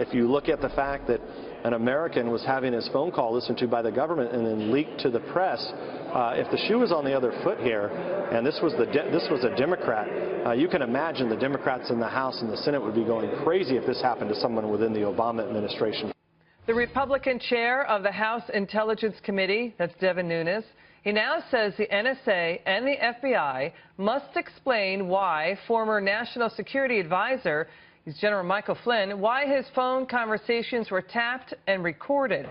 If you look at the fact that an American was having his phone call listened to by the government and then leaked to the press, if the shoe was on the other foot here, and this was a Democrat, you can imagine the Democrats in the House and the Senate would be going crazy if this happened to someone within the Obama administration. The Republican chair of the House Intelligence Committee, that's Devin Nunes, he now says the NSA and the FBI must explain why former National Security Advisor, General Michael Flynn, why his phone conversations were tapped and recorded.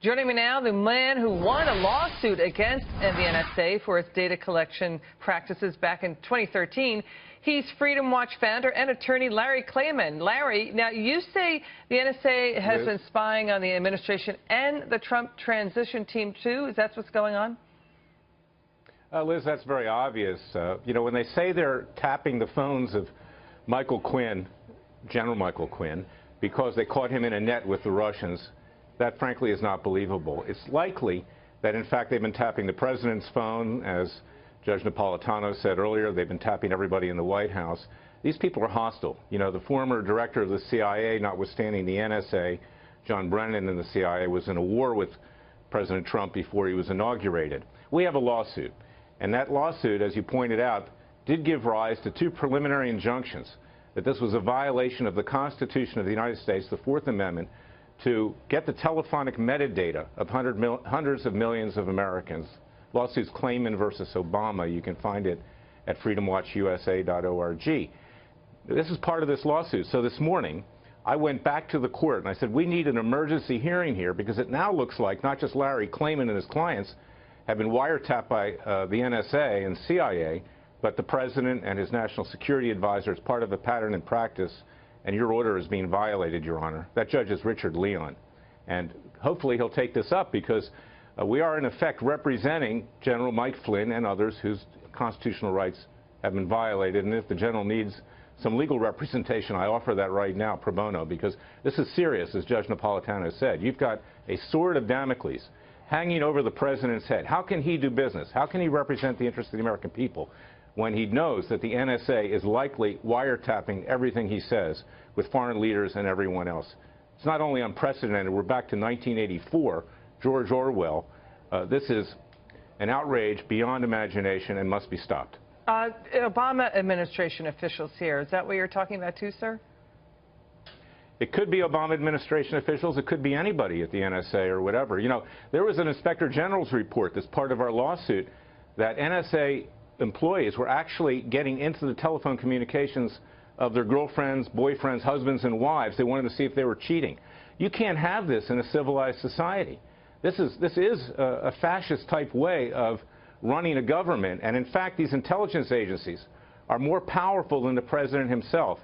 Joining me now, the man who won a lawsuit against the NSA for its data collection practices back in 2013. He's Freedom Watch founder and attorney Larry Klayman. Larry, now you say the NSA has been spying on the administration and the Trump transition team too. Is that what's going on? Liz, that's very obvious. You know, when they say they're tapping the phones of Michael Quinn, General Michael Quinn, because they caught him in a net with the Russians, that frankly is not believable. It's likely that in fact they've been tapping the president's phone, as Judge Napolitano said earlier. They've been tapping everybody in the White House. These people are hostile. You know, the former director of the CIA, notwithstanding the NSA, John Brennan in the CIA, was in a war with President Trump before he was inaugurated. We have a lawsuit, and that lawsuit, as you pointed out, did give rise to two preliminary injunctions that this was a violation of the Constitution of the United States, the Fourth Amendment, to get the telephonic metadata of hundreds of millions of Americans. Lawsuits Klayman versus Obama. You can find it at freedomwatchusa.org. This is part of this lawsuit. So this morning, I went back to the court and I said, we need an emergency hearing here because it now looks like not just Larry Klayman and his clients have been wiretapped by the NSA and CIA, but the president and his national security advisor is part of a pattern and practice, and your order is being violated, Your Honor. That judge is Richard Leon, and hopefully he'll take this up because we are in effect representing General Mike Flynn and others whose constitutional rights have been violated, and if the general needs some legal representation, I offer that right now pro bono, because this is serious, as Judge Napolitano said. You've got a sword of Damocles hanging over the president's head. How can he do business? How can he represent the interests of the American people when he knows that the NSA is likely wiretapping everything he says with foreign leaders and everyone else? It's not only unprecedented, we're back to 1984, George Orwell. This is an outrage beyond imagination and must be stopped. Obama administration officials here, is that what you're talking about too, sir? It could be Obama administration officials. It could be anybody at the NSA or whatever. You know, there was an Inspector General's report that's part of our lawsuit that NSA employees were actually getting into the telephone communications of their girlfriends, boyfriends, husbands, and wives. They wanted to see if they were cheating. You can't have this in a civilized society. This is a fascist-type way of running a government, and in fact, these intelligence agencies are more powerful than the president himself.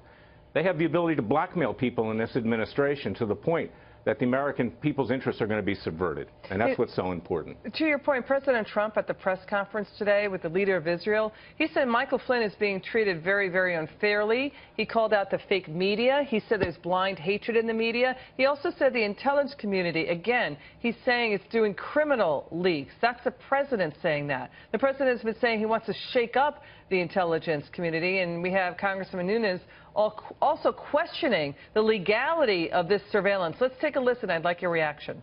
They have the ability to blackmail people in this administration to the point that the American people's interests are going to be subverted, and that's what's so important. To your point, President Trump at the press conference today with the leader of Israel, he said Michael Flynn is being treated very, very unfairly. He called out the fake media. He said there's blind hatred in the media. He also said the intelligence community, again, he's saying it's doing criminal leaks. That's the president saying that. The president has been saying he wants to shake up the intelligence community, and we have Congressman Nunes also questioning the legality of this surveillance. Let's take a listen. I'd like your reaction.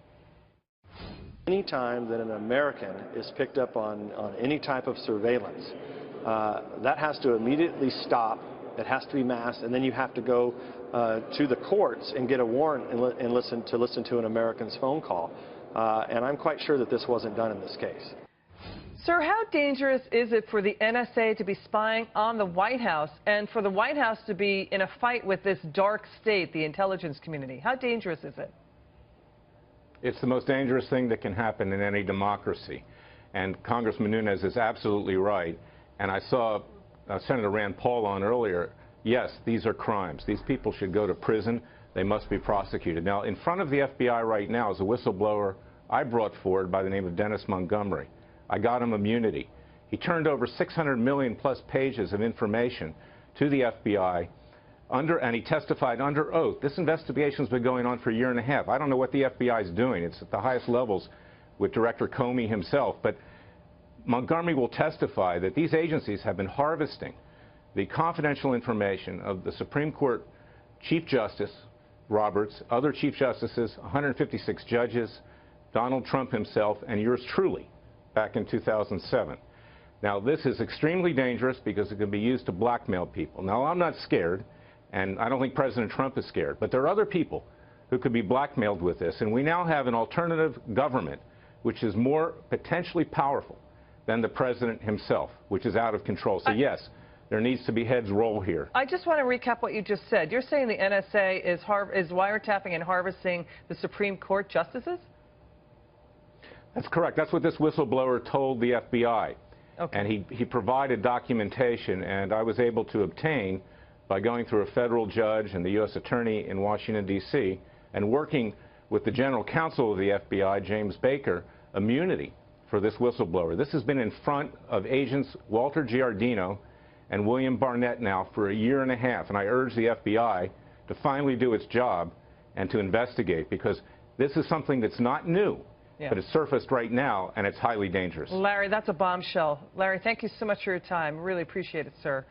Any time that an American is picked up on any type of surveillance, that has to immediately stop. It has to be masked, and then you have to go to the courts and get a warrant and listen to an American's phone call. And I'm quite sure that this wasn't done in this case. Sir, how dangerous is it for the NSA to be spying on the White House and for the White House to be in a fight with this dark state, the intelligence community? How dangerous is it? It's the most dangerous thing that can happen in any democracy. And Congressman Nunes is absolutely right. And I saw Senator Rand Paul on earlier. Yes, these are crimes. These people should go to prison. They must be prosecuted. Now, in front of the FBI right now is a whistleblower I brought forward by the name of Dennis Montgomery. I got him immunity. He turned over 600 million plus pages of information to the FBI, and he testified under oath. This investigation's been going on for a year and a half. I don't know what the FBI is doing. It's at the highest levels with Director Comey himself. But Montgomery will testify that these agencies have been harvesting the confidential information of the Supreme Court Chief Justice, Roberts, other Chief Justices, 156 judges, Donald Trump himself, and yours truly back in 2007. Now, this is extremely dangerous because it can be used to blackmail people. Now, I'm not scared, and I don't think President Trump is scared, but there are other people who could be blackmailed with this, and we now have an alternative government which is more potentially powerful than the president himself, which is out of control. So, yes, there needs to be heads roll here. I just want to recap what you just said. You're saying the NSA is wiretapping and harvesting the Supreme Court justices? That's correct. That's what this whistleblower told the FBI. Okay. And he provided documentation, and I was able to obtain, by going through a federal judge and the U.S. Attorney in Washington, D.C., and working with the General Counsel of the FBI, James Baker, immunity for this whistleblower. This has been in front of agents Walter Giardino and William Barnett now for a year and a half, and I urge the FBI to finally do its job and to investigate, because this is something that's not new, but it's surfaced right now, and it's highly dangerous. Larry, that's a bombshell. Larry, thank you so much for your time. Really appreciate it, sir.